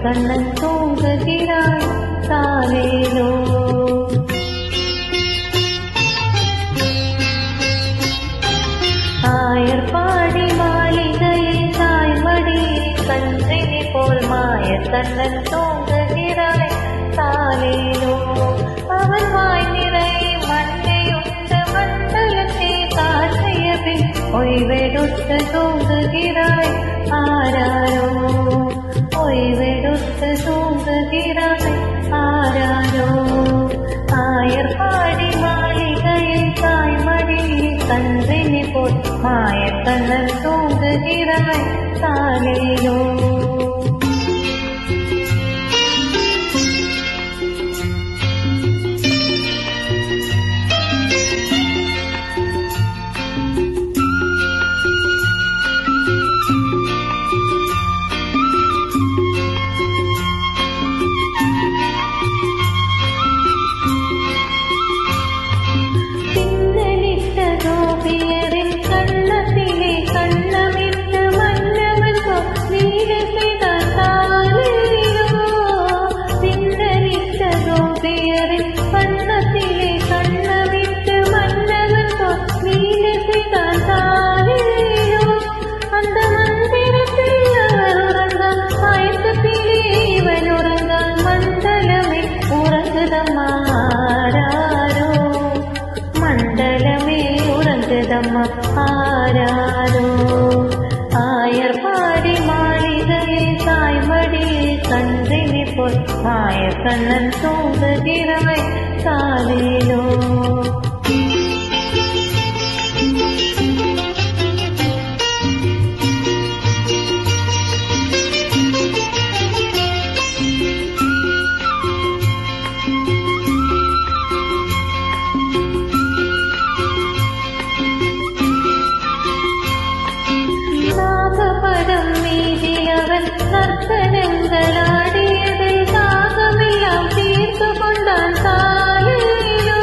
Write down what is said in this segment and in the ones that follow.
கண்ணன் தூங்குகிறாய் தாலேலோ. ஆயர்பாடி மாளிகையில் தாய்மடி கன்றினி போல் மாயக் கண்ணன் தூங்குகிறாய் தாலேலோ. அவன் வாய் நிறை மண்ணையுண்டு மண்டலத்தை காற்றிய பின் ஓய்வெடுத்து தூங்குகிறாய் ஆராரோ. ஓய்வெடுத்து தூங்குகிறாய் ஆராரோ. ஆயர்பாடி மாளிகையில் தாய்மடியில் கன்றினி போல் மாயக் கண்ணன் தூங்குகிறாய் தாலேலோ. கண்ணத்திலே கண்ணமிட்டு மன்னவன் நீல செய்தான் தாலேலோ. அந்த மந்திரத்தில் அவர் உறங்கான் ஆயத்தத்திலே இவன் உறங்கான் மண்டலமே உறங்குதம்மா ஆராரோ. மண்டலமே உறங்குதம்மா ஆராரோ. ஆயர்பாடி மாளிகையில் தாய்மடியில் கன்றினி போல் மாயக் கண்ணன் தூங்குகிறாய் தாலேலோ. நாகபடம் மீதியவன் நர்த்தனங்களாடியதில் தாகமெல்லாம் தீர்த்து கொண்டான் தாலேலோ.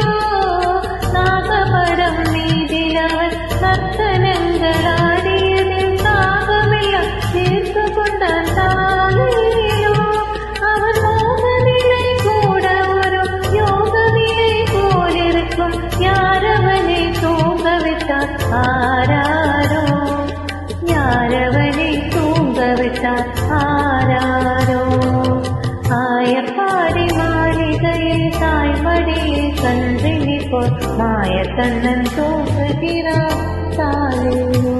நாகபடம் மீதியவன் நர்த்தனங்களாடியதில் தாகமெல்லாம் தீர்த்து கொண்டான் தாலேலோ. அவன் மோகநிலை கூட ஒரு யோக நிலை போலிருக்கும் யாரவனை தூங்கவிட்டான் ஆராரோ. யாரவனை தூங்கவிட்டான் ஆராரோ. ஆயர்பாடி மாளிகையில் தாய்மடியில் கன்றினி போல் மாயக் கண்ணன் தூங்குகிறான் தாலேலோ.